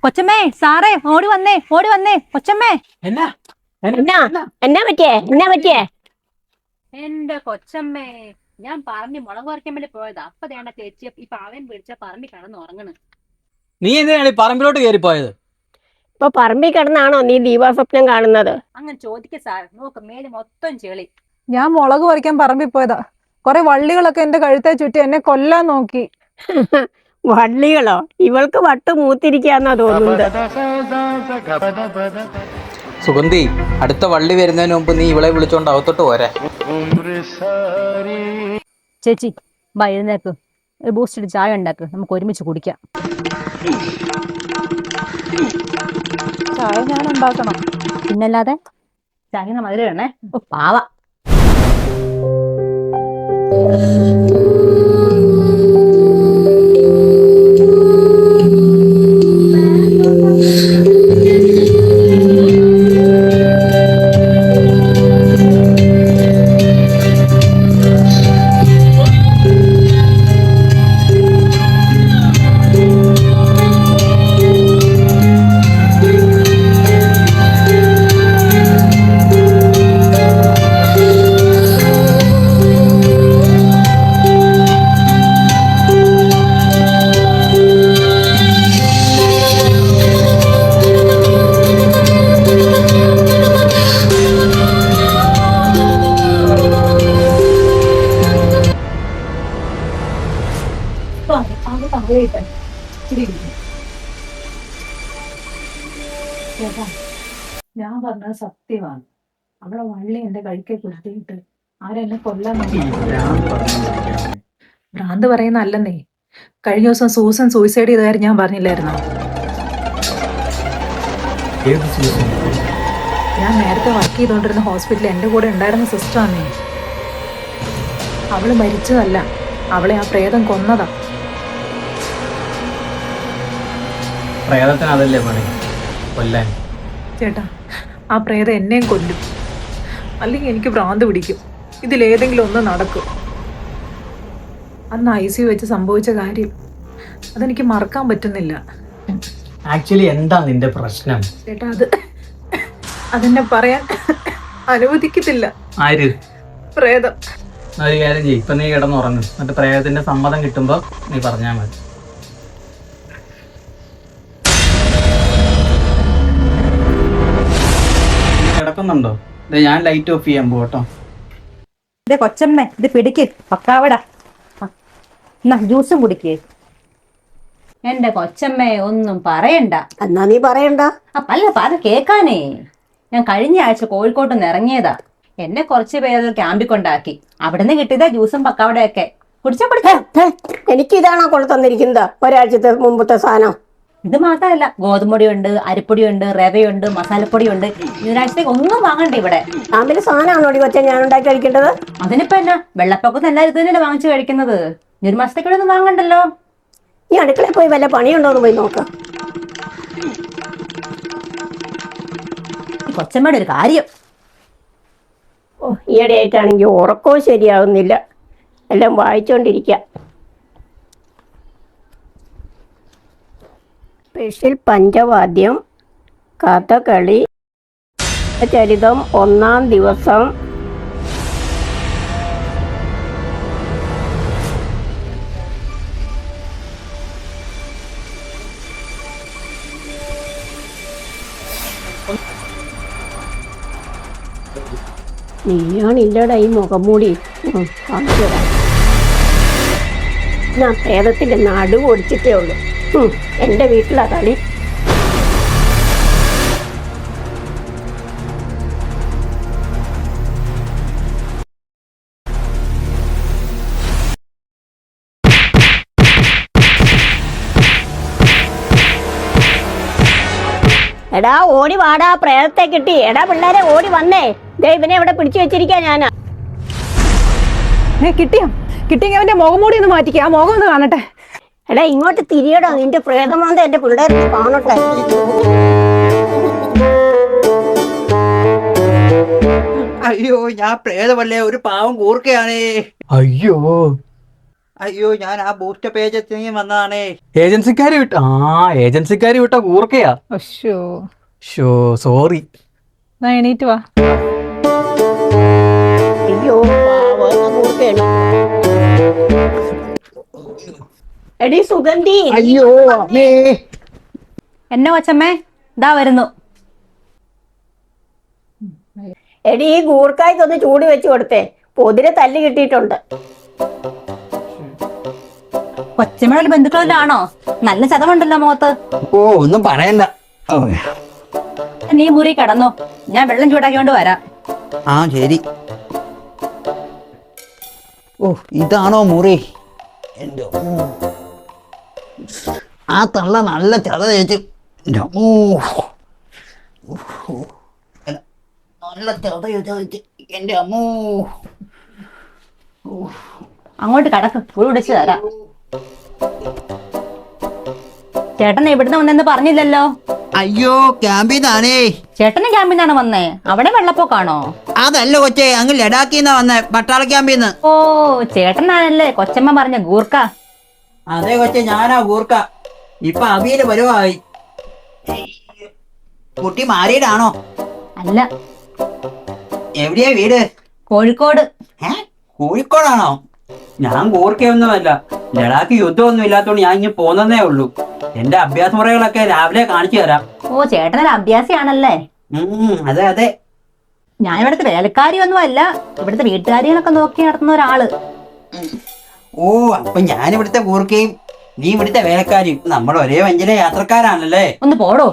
കൊച്ചമ്മേ സാറേ ഓടി വന്നേ കൊച്ചമ്മേ. എന്നാ എന്നാ പറ്റിയേ എന്റെ കൊച്ചമ്മേ, ഞാൻ പറമ്പി മുളക് പറിക്കാൻ വേണ്ടി പോയതാ. അപ്പൊ വേണ്ട ചേച്ചി ഈ പാവൻ പിടിച്ച പറമ്പി കിടന്ന് ഉറങ്ങണ്. നീ എന്തിനാണ് ഈ പറമ്പിലോട്ട് കയറി പോയത്? ഇപ്പൊ പറമ്പിൽ കിടന്നാണോ നീ ദീപാസ്വപ്നം കാണുന്നത്? അങ്ങനെ ചോദിക്ക സാർ, നോക്ക് മേല് മൊത്തം ചെളി. ഞാൻ മുളക് പറിക്കാൻ പറമ്പിൽ പോയതാ. കുറെ വള്ളികളൊക്കെ എന്റെ കഴുത്തെ ചുറ്റി എന്നെ കൊല്ലാൻ നോക്കി. വള്ളികളോ? ഇവൾക്ക് വട്ട് മൂത്തിരിക്കാന്നാ തോന്നുന്നത്. സുഗന്ധി, അടുത്ത വള്ളി വരുന്നതിന് മുമ്പ് നീ ഇവളെ വിളിച്ചോണ്ട് അകത്തോട്ട് പോരെ. ചേച്ചി വാ, എഴുന്നേക്ക്. ഒരു ബൂസ്റ്റ് ഇട്ട് ചായ ഉണ്ടാക്ക്, നമുക്ക് ഒരുമിച്ച് കുടിക്കാം. ചായ ഞാൻ ഉണ്ടാക്കണം. പിന്നല്ലാതെ ചായ മധുരമാണേ. ഓ പാവ. ഞാൻ പറഞ്ഞത് സത്യമാണ്. അവളെ വള്ളി എന്റെ കഴുക്കെ കുത്തിയിട്ട് ആരെന്നെ കൊല്ലാൻ നോക്കി. ഭ്രാന്ത് പറയുന്ന അല്ലെന്നേ. കഴിഞ്ഞ ദിവസം സൂസൻ സൂയിസൈഡ് ചെയ്ത കാര്യം ഞാൻ പറഞ്ഞില്ലായിരുന്നോ? ഞാൻ നേരത്തെ വർക്ക് ചെയ്തോണ്ടിരുന്ന ഹോസ്പിറ്റലിൽ എന്റെ കൂടെ ഉണ്ടായിരുന്ന സിസ്റ്ററാണേ. അവള് മരിച്ചതല്ല, അവളെ ആ പ്രേതം കൊന്നതാ. പ്രേതത്തിന് അതല്ലേ പണി, കൊല്ലാൻ. ചേട്ടാ, ആ പ്രേതം എന്നെയും കൊല്ലും, അല്ലെങ്കിൽ എനിക്ക് ഭ്രാന്ത് പിടിക്കും. ഇതിലേതെങ്കിലും ഒന്ന് നടക്കും. അന്ന് ICU വെച്ച് സംഭവിച്ച കാര്യം അതെനിക്ക് മറക്കാൻ പറ്റുന്നില്ല. ആക്ച്വലി എന്താ നിന്റെ പ്രശ്നം? ചേട്ടാ, അതെന്നെ പറയാൻ അനുവദിക്കത്തില്ല. ആര്? പ്രേതം. ഒരു കാര്യം ചെയ്യ്, ഇപ്പൊ നീ കിടന്നുറങ്ങും. എന്നിട്ട് പ്രേതത്തിന്റെ സമ്മതം കിട്ടുമ്പോ നീ പറഞ്ഞാൽ മതി. കിടക്കുന്നുണ്ടോ? ഞാൻ ലൈറ്റ് ഓഫ് ചെയ്യാൻ പോട്ടോ. കൊച്ചമ്മേ, ഇത് പിടിക്ക് പക്കാവട. എന്നാ ജ്യൂസും കുടിക്കേ. എന്റെ കൊച്ചമ്മേ, ഒന്നും പറയണ്ട. എന്നാ നീ പറയണ്ട. അല്ല പറ കേക്കാനേ. ഞാൻ കഴിഞ്ഞ ആഴ്ച കോഴിക്കോട്ട് നിന്ന് ഇറങ്ങിയതാ. എന്നെ കുറച്ച് പേര് ക്യാമ്പിൽ കൊണ്ടാക്കി. അവിടുന്ന് കിട്ടിയതാ ജ്യൂസും പക്കാവടയൊക്കെ. കുടിച്ചാ എനിക്ക് ഇതാണോ കൊണ്ടു തന്നിരിക്കുന്നത് ഒരാഴ്ചത്തെ മുമ്പത്തെ സാധനം? ഇത് മാത്രമല്ല, ഗോതമ്പൊടിയുണ്ട്, അരിപ്പൊടിയുണ്ട്, റവയുണ്ട്, മസാലപ്പൊടിയുണ്ട്. ഇതിനാഴ്ചത്തേക്ക് ഒന്നും വാങ്ങണ്ട ഇവിടെ. ക്യാമ്പിലെ സാധനമാണോ കൊച്ചെ ഞാൻ ഉണ്ടാക്കി കഴിക്കേണ്ടത്? അതിനിപ്പോ എന്നാ, വെള്ളപ്പൊക്കത്ത് എല്ലാവരും ഇത് തന്നെയല്ലേ വാങ്ങിച്ചു കഴിക്കുന്നത്. ഇനി ഒരു മാസത്തേക്കൂടെ ഒന്നും വാങ്ങണ്ടല്ലോ. ഈ അടുക്കളയിൽ പോയി വല്ല പണിയുണ്ടോന്ന് പോയി നോക്കാം. കൊച്ചമ്മയുടെ ഒരു കാര്യം. ഈയിടെ ആയിട്ടാണെങ്കിൽ ഉറക്കവും ശരിയാവുന്നില്ല. എല്ലാം വായിച്ചോണ്ടിരിക്കാം. സ്പെഷ്യൽ പഞ്ചവാദ്യം, കഥകളി, ചരിതം 1-ാം ദിവസം. നീയാണില്ലടാ ഈ മുഖം മൂടി. കാണിച്ചുതരാം. ഞാൻ പ്രേതത്തിന്റെ നടു ഓടിച്ചിട്ടേ ഉള്ളൂ. എന്റെ വീട്ടിലാ കളി. എടാ ഓടി വാടാ, പ്രേതത്തെ കിട്ടി. എടാ പിള്ളേരെ ഓടി വന്നേ. ഇവനെ ഇവിടെ പിടിച്ചു വെച്ചിരിക്കാ ഞാനാ. കിട്ടിയെങ്കിൽ അവന്റെ മുഖം മൂടി ഒന്ന് മാറ്റിക്കുക. ആ മുഖം ഒന്ന് കാണട്ടെ. എടാ ഇങ്ങോട്ട് തിരിയടോ, നിന്റെ പ്രേതമാന്ത എന്റെ പിള്ളേരെ കാണട്ടെ. അയ്യോ, ഞാൻ പ്രേതമല്ലേ, ഒരു പാവം കൂർക്കയാണേ. അയ്യോ, അയ്യോ ഞാൻ ആ ബൂസ്റ്റ് പേജ് വന്നതാണേ. ഏജൻസിക്കാര് വിട്ട കൂർക്കയാ. Show sorry. എണീറ്റ് വാ. അയ്യോ പാവം, എന്നാ കൂർക്കയാണ്. എടി സുഗന്ധി. അയ്യോ അമ്മേ. എന്നെ കൊച്ചമ്മേ ഇതാ വരുന്നു. എടി ഈ കൂർക്കായ്ക്കൊന്ന് ചൂട് വെച്ച് കൊടുത്തേ, പൊതിരെ തല്ല് കിട്ടിയിട്ടുണ്ട്. കൊച്ചമ്മയുടെ ബന്ധുക്കളിലാണോ? നല്ല ചതവുണ്ടല്ലോ മുഖത്ത്. ഓ ഒന്നും പറയണ്ട. ഓ, നീ മുറി കിടന്നോ, ഞാൻ വെള്ളം ചൂടാക്കിക്കൊണ്ട് വരാം. ആ ശരി. ഓ ഇതാണോ മുറി? എൻ്റെ അമ്മോ. ആ തള്ള നല്ല ചത തേച്ച്. എൻ്റെ അമ്മോ. അല്ല, നല്ല ചത തേച്ച്. എൻ്റെ അമ്മോ. അങ്ങോട്ട് കിടക്ക്, കുഴി പിടിച്ചു തരാം. ചേട്ടൻ എവിടുന്ന് വന്നെന്ന് പറഞ്ഞില്ലല്ലോ. അയ്യോ ക്യാമ്പിന്നാണേ. ചേട്ടനും ക്യാമ്പിൽ നിന്നാണ് വന്നേ? അവിടെ വെള്ളപ്പൊക്കാണോ? അതല്ല കൊച്ചേ, അങ്ങ് ലഡാക്കിന്നാ വന്നേ, പട്ടാള ക്യാമ്പിന്ന്. ഓ ചേട്ടനാണല്ലേ കൊച്ചമ്മ പറഞ്ഞ ഗൂർക്ക. അതെ കൊച്ചേ, ഞാനാ ഗൂർക്ക. ഇപ്പൊ അവിയല് പരുവായി. കുട്ടി മാരീഡാണോ? അല്ല, എവിടെയാ വീട്? കോഴിക്കോട്. കോഴിക്കോടാണോ? ഞാൻ ഗൂർക്കയൊന്നുമല്ല. ലഡാക്ക് യുദ്ധമൊന്നും ഇല്ലാത്തോണ്ട് ഞാൻ ഇങ്ങനെ പോന്നേ ഉള്ളൂ. എന്റെ അഭ്യാസ മുറകളൊക്കെ രാവിലെ കാണിച്ചു തരാം. ഓ ചേട്ടനൊരു അഭ്യാസിയാണല്ലേ. അതെ അതെ. ഞാൻ ഇവിടുത്തെ വേലക്കാരിയൊന്നും അല്ല, ഇവിടുത്തെ വീട്ടുകാരികളൊക്കെ നോക്കി നടത്തുന്ന ഒരാള്. ഓ അപ്പൊ ഞാൻ ഇവിടുത്തെ ഗൂർക്കയും നീ ഇവിടുത്തെ വേലക്കാരിയും നമ്മൾ ഒരേ വഞ്ചന യാത്രക്കാരാണല്ലേ? ഒന്ന് പോടോ.